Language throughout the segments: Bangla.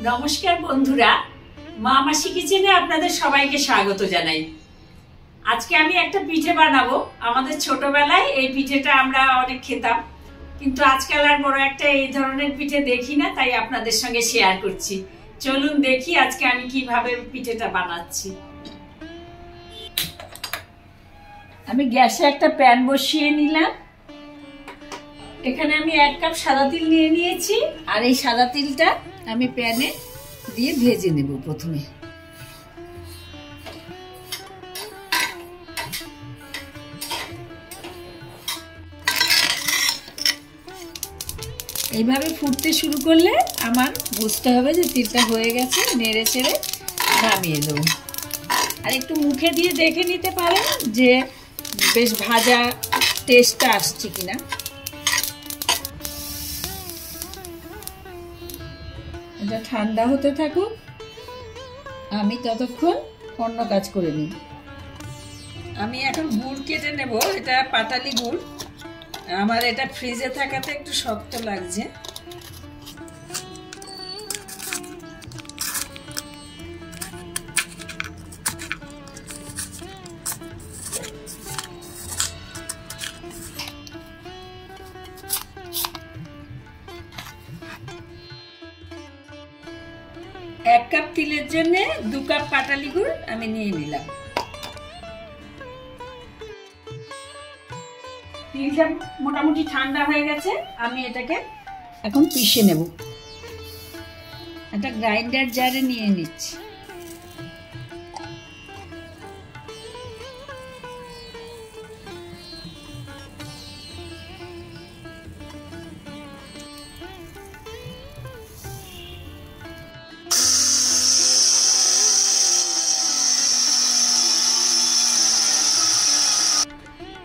নমস্কার বন্ধুরা, মা মাসি কিচেনে আপনাদের সবাইকে স্বাগত জানাই। আজকে আমি একটা পিঠে বানাবো। আমাদের ছোটবেলায় এই পিঠেটা আমরা অনেক খেতাম, কিন্তু আজকাল আর বড় একটা এই ধরনের পিঠে দেখি না, তাই আপনাদের সঙ্গে শেয়ার করছি। চলুন দেখি আজকে আমি কিভাবে পিঠেটা বানাচ্ছি। আমি গ্যাসে একটা প্যান বসিয়ে নিলাম। এখানে আমি 1 কাপ সাদা তিল নিয়ে নিয়েছি, আর এই সাদা তিলটা আমি প্যানে দিয়ে ভেজে নেব। প্রথমে এইভাবে ফুটতে শুরু করলে আমার বুঝতে হবে যে তিলটা হয়ে গেছে, নেড়ে চেড়ে নামিয়ে দেবো। আর একটু মুখে দিয়ে দেখে নিতে পারেন যে বেশ ভাজা টেস্টটা আসছে কিনা। এটা ঠান্ডা হতে থাকুক, আমি ততক্ষণ অন্য কাজ করে নিই। আমি এখন গুড় কেটে নেব। এটা পাটালি গুড়, আমার এটা ফ্রিজে থাকাতে একটু শক্ত লাগছে। এক কাপ তিলের জন্য 2 কাপ পাটালি গুড় আমি নিয়ে নিলাম। তিলটা মোটামুটি ঠান্ডা হয়ে গেছে, আমি এটাকে এখন পিষে নেব। একটা গ্রাইন্ডার জারে নিয়ে নিচ্ছি।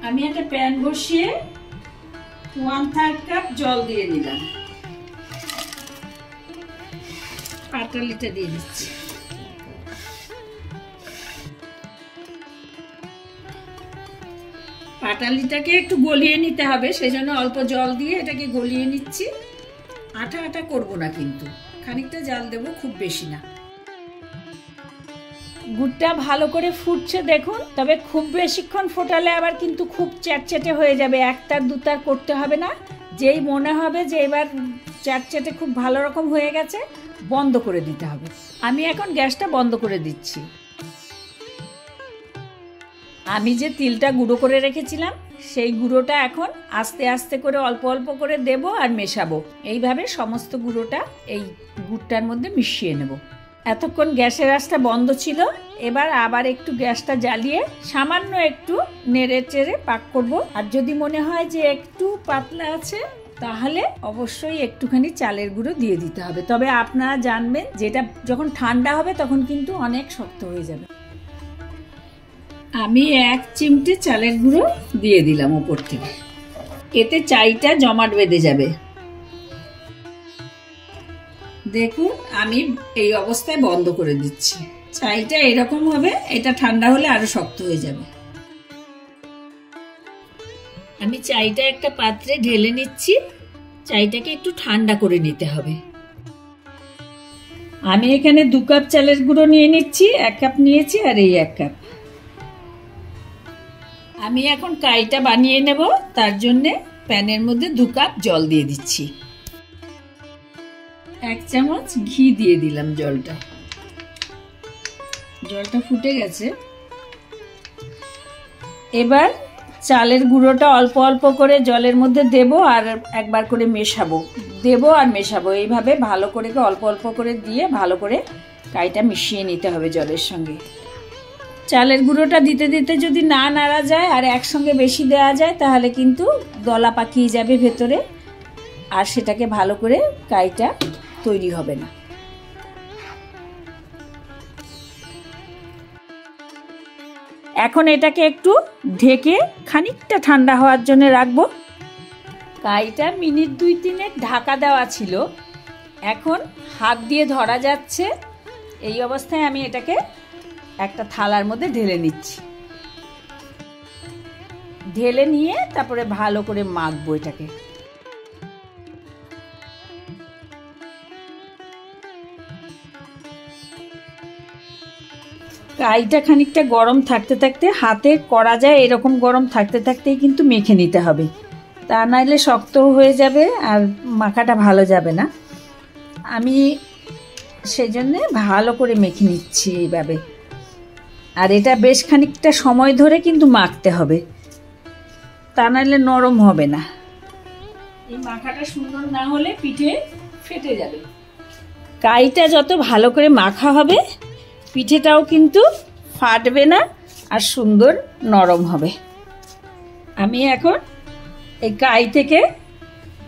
আমি একটা প্যান বসিয়ে 1/3 কাপ জল দিয়ে দিলাম। পাটালিটা দিয়ে দিচ্ছি। পাটালিটাকে একটু গলিয়ে নিতে হবে, সেই জন্য অল্প জল দিয়ে এটাকে গলিয়ে নিচ্ছি। আঠা আঠা করবো না, কিন্তু খানিকটা জাল দেবো, খুব বেশি না। গুড়টা ভালো করে ফুটছে দেখুন, তবে খুব বেশিক্ষণ ফোটালে আবার কিন্তু খুব চ্যাটচ্যাটে হয়ে যাবে। 1 2 করতে হবে না। যেই মনে হবে যে এবার চ্যাটচ্যাটে খুব ভালো রকম হয়ে গেছে, বন্ধ করে দিতে হবে। আমি এখন গ্যাসটা বন্ধ করে দিচ্ছি। আমি যে তিলটা গুঁড়ো করে রেখেছিলাম, সেই গুঁড়োটা এখন আস্তে আস্তে করে অল্প অল্প করে দেব আর মেশাবো। এইভাবে সমস্ত গুঁড়োটা এই গুড়টার মধ্যে মিশিয়ে নেব। এতক্ষণ গ্যাসের আঁচটা বন্ধ ছিল, এবার আবার একটু গ্যাসটা জ্বালিয়ে সামান্য একটু নেড়ে চেড়ে পাক করব। আর যদি মনে হয় যে একটু পাতলা আছে, তাহলে অবশ্যই একটুখানি চালের গুঁড়ো দিয়ে দিতে হবে। তবে আপনারা জানবেন যেটা যখন ঠান্ডা হবে তখন কিন্তু অনেক শক্ত হয়ে যাবে। আমি 1 চিমটে চালের গুঁড়ো দিয়ে দিলাম উপর থেকে, এতে চাইটা জমাট বেঁধে যাবে। দেখুন আমি এই অবস্থায় বন্ধ করে দিচ্ছি। চাইটা এরকম হবে, এটা ঠান্ডা হলে আরো শক্ত হয়ে যাবে। আমি চাইটা একটা পাত্রে ঢেলে নিচ্ছি। চাইটাকে একটু ঠান্ডা করে নিতে হবে। আমি এখানে 2 কাপ চালের গুঁড়ো নিয়ে নিচ্ছি, 1 কাপ নিয়েছি আর এই 1 কাপ। আমি এখন কাইটা বানিয়ে নেব, তার জন্য প্যানের মধ্যে 2 কাপ জল দিয়ে দিচ্ছি। 1 চামচ ঘি দিয়ে দিলাম। জলটা ফুটে গেছে। এবার চালের গুঁড়োটা অল্প অল্প করে জলের মধ্যে দেব আর একবার করে মেশাবো। এইভাবে ভালো করে অল্প অল্প করে দিয়ে ভালো করে কাইটা মিশিয়ে নিতে হবে জলের সঙ্গে। চালের গুঁড়োটা দিতে দিতে যদি না নাড়া যায় আর একসঙ্গে বেশি দেওয়া যায়, তাহলে কিন্তু দলা পাকিয়ে যাবে ভেতরে, আর সেটাকে ভালো করে কাইটা তৈরি হবে না। এখন এটাকে একটু ঢেকে খানিকটা ঠান্ডা হওয়ার জন্য রাখবো। কাইটা মিনিট 2-3 ঢাকা দেওয়া ছিল, এখন হাত দিয়ে ধরা যাচ্ছে। এই অবস্থায় আমি এটাকে একটা থালার মধ্যে ঢেলে নিচ্ছি। ঢেলে নিয়ে তারপরে ভালো করে মাখবো এটাকে। কাইটা খানিকটা গরম থাকতে থাকতে হাতে করা যায়, এরকম গরম থাকতে থাকতেই কিন্তু মেখে নিতে হবে, তা নাইলে শক্ত হয়ে যাবে আর মাখাটা ভালো যাবে না। আমি সেজন্য ভালো করে মেখে নিচ্ছি এইভাবে। আর এটা বেশ খানিকটা সময় ধরে কিন্তু মাখতে হবে, তা নাইলে নরম হবে না। এই মাখাটা সুন্দর না হলে পিঠে ফেটে যাবে। কাইটা যত ভালো করে মাখা হবে পিঠেটাও কিন্তু ফাটবে না আর সুন্দর নরম হবে। আমি এখন এই কাই থেকে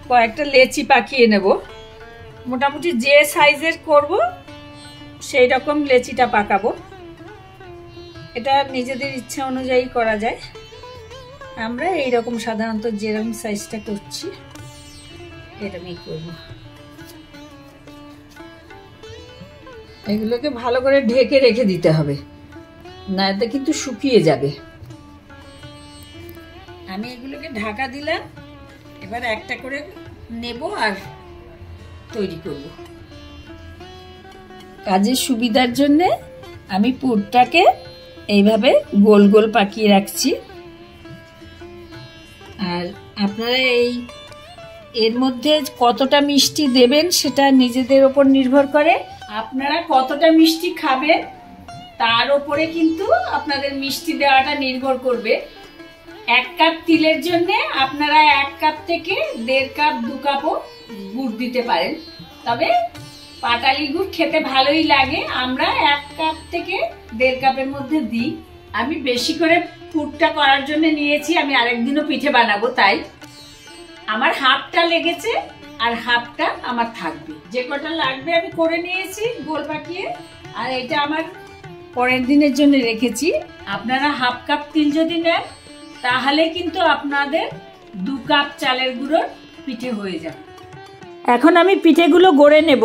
কয়েকটা লেচি পাকিয়ে নেব। মোটামুটি যে সাইজের করব সেই রকম লেচিটা পাকাবো। এটা নিজেদের ইচ্ছা অনুযায়ী করা যায়। আমরা এইরকম সাধারণত যেরকম সাইজটা করছি এরকমই করব। এগুলোকে ভালো করে ঢেকে রেখে দিতে হবে, নাহলে কিন্তু শুকিয়ে যাবে। আমি এগুলোকে ঢাকা দিলাম, এবার একটা করে নেব আর তৈরি করব। কাজের সুবিধার জন্যে আমি পুরটাকে এইভাবে গোল গোল পাকিয়ে রাখছি। আর আপনারা এর মধ্যে কতটা মিষ্টি দেবেন সেটা নিজেদের ওপর নির্ভর করে। আপনারা কতটা মিষ্টি খাবেন তার উপরে কিন্তু আপনাদের মিষ্টি দেওয়াটা নির্ভর করবে। 1 কাপ তিলের জন্য আপনারা 1 কাপ থেকে 1.5 কাপ 2 কাপও গুড় দিতে পারেন। তবে পাটালি গুড় খেতে ভালোই লাগে, আমরা 1 কাপ থেকে 1.5 কাপের মধ্যে দিই। আমি বেশি করে পুরটা করার জন্য নিয়েছি, আমি আরেকদিনও পিঠে বানাবো, তাই আমার হাফটা লেগেছে আর হাফটা আমার থাকবে। যে কটা লাগবে আমি করে নিয়েছি গোল পাকিয়ে, আর এটা আমার পরের দিনের জন্য রেখেছি। আপনারা 1/2 কাপ তিল যদি নেন তাহলে কিন্তু আপনাদের 2 কাপ চালের গুঁড়োর পিঠে হয়ে যাবে। এখন আমি পিঠেগুলো গড়ে নেব,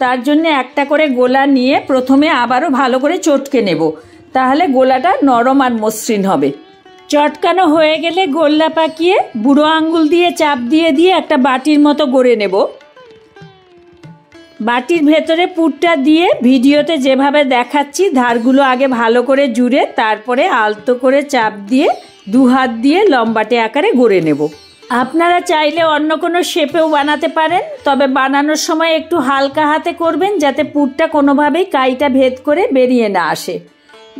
তার জন্য একটা করে গোলা নিয়ে প্রথমে আবারও ভালো করে চটকে নেব, তাহলে গোলাটা নরম আর মসৃণ হবে। চটকানো হয়ে গেলে গোল্লা পাকিয়ে বুড়ো আঙ্গুল দিয়ে চাপ দিয়ে দিয়ে একটা বাটির মতো গড়ে নেব। বাটির ভেতরে পুরটা দিয়ে ভিডিওতে যেভাবে দেখাচ্ছি ধারগুলো আগে ভালো করে জুড়ে তারপরে আলতো করে চাপ দিয়ে 2 হাত দিয়ে লম্বাটে আকারে গড়ে নেব। আপনারা চাইলে অন্য কোনো শেপেও বানাতে পারেন, তবে বানানোর সময় একটু হালকা হাতে করবেন যাতে পুরটা কোনোভাবেই কাইটা ভেদ করে বেরিয়ে না আসে।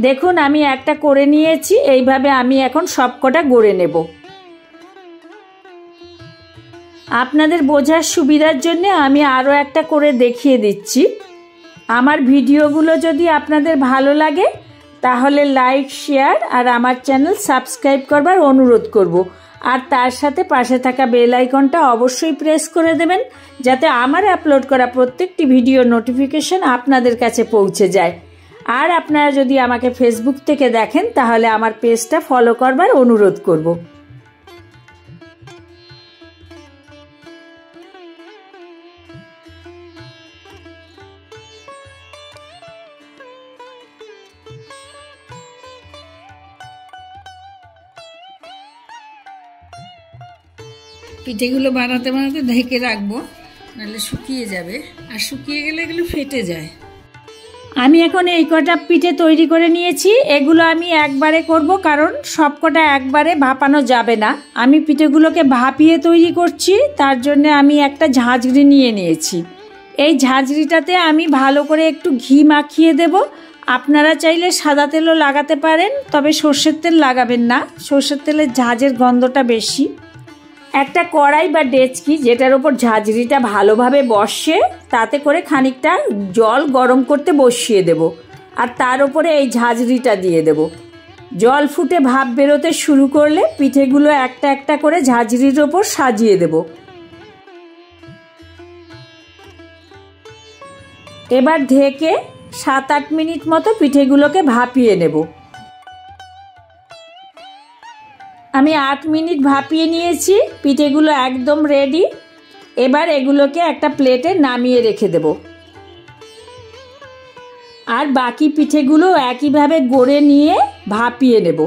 দেখুন আমি একটা করে নিয়েছি, এইভাবে আমি এখন সবকটা গড়ে নেব। আপনাদের বোঝার সুবিধার জন্য আমি আরও একটা করে দেখিয়ে দিচ্ছি। আমার ভিডিওগুলো যদি আপনাদের ভালো লাগে তাহলে লাইক, শেয়ার আর আমার চ্যানেল সাবস্ক্রাইব করবার অনুরোধ করব। আর তার সাথে পাশে থাকা বেল আইকনটা অবশ্যই প্রেস করে দেবেন যাতে আমার আপলোড করা প্রত্যেকটি ভিডিও নোটিফিকেশন আপনাদের কাছে পৌঁছে যায়। আর আপনারা যদি আমাকে ফেসবুক থেকে দেখেন তাহলে আমার পেজটা ফলো করবার অনুরোধ করব। পিঠেগুলো বানাতে বানাতে ঢেকে রাখবো, নাহলে শুকিয়ে যাবে, আর শুকিয়ে গেলে এগুলো ফেটে যায়। আমি এখন এই কটা পিঠে তৈরি করে নিয়েছি, এগুলো আমি একবারে করব কারণ সব কটা একবারে ভাপানো যাবে না। আমি পিঠেগুলোকে ভাপিয়ে তৈরি করছি, তার জন্য আমি একটা ঝাঁঝরি নিয়ে নিয়েছি। এই ঝাঁঝরিটাতে আমি ভালো করে একটু ঘি মাখিয়ে দেব। আপনারা চাইলে সাদা তেলও লাগাতে পারেন, তবে সর্ষের তেল লাগাবেন না, সর্ষের তেলের ঝাঁঝের গন্ধটা বেশি। একটা কড়াই বা ডেচকি যেটার ওপর ঝাঁঝরিটা ভালোভাবে বসে তাতে করে খানিকটা জল গরম করতে বসিয়ে দেব, আর তার উপরে এই ঝাঁঝরিটা দিয়ে দেব। জল ফুটে ভাপ বেরোতে শুরু করলে পিঠেগুলো একটা একটা করে ঝাঁঝরির ওপর সাজিয়ে দেব। এবার ঢেকে 7-8 মিনিট মতো পিঠেগুলোকে ভাপিয়ে নেব। আমি 8 মিনিট ভাপিয়ে নিয়েছি, পিঠেগুলো একদম রেডি। এবার এগুলোকে একটা প্লেটে নামিয়ে রেখে দেব। আর বাকি পিঠেগুলো একইভাবে গড়ে নিয়ে ভাপিয়ে নেব।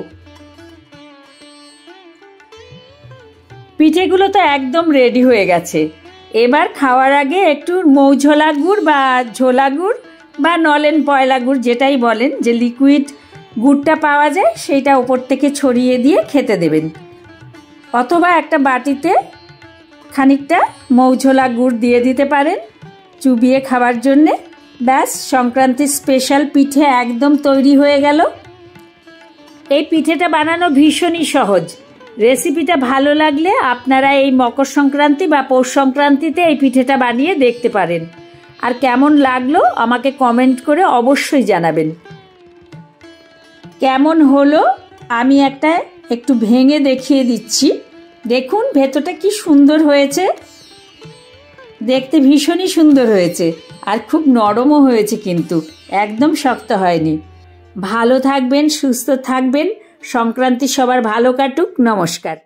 পিঠেগুলো তো একদম রেডি হয়ে গেছে। এবার খাওয়ার আগে একটু মৌ ঝোলা গুড় বা ঝোলা গুড় বা নলেন পয়লা গুড় যেটাই বলেন, যে লিকুইড গুড়টা পাওয়া যায় সেইটা ওপর থেকে ছড়িয়ে দিয়ে খেতে দেবেন। অথবা একটা বাটিতে খানিকটা মৌঝোলা গুড় দিয়ে দিতে পারেন চুবিয়ে খাবার জন্যে। ব্যাস, সংক্রান্তির স্পেশাল পিঠে একদম তৈরি হয়ে গেল। এই পিঠেটা বানানো ভীষণই সহজ। রেসিপিটা ভালো লাগলে আপনারা এই মকর সংক্রান্তি বা পৌষ সংক্রান্তিতে এই পিঠেটা বানিয়ে দেখতে পারেন। আর কেমন লাগলো আমাকে কমেন্ট করে অবশ্যই জানাবেন। কেমন হলো আমি একটু ভেঙে দেখিয়ে দিচ্ছি। দেখুন ভেতরটা কি সুন্দর হয়েছে, দেখতে ভীষণই সুন্দর হয়েছে আর খুব নরমও হয়েছে, কিন্তু একদম শক্ত হয়নি। ভালো থাকবেন, সুস্থ থাকবেন, সংক্রান্তি সবার ভালো কাটুক। নমস্কার।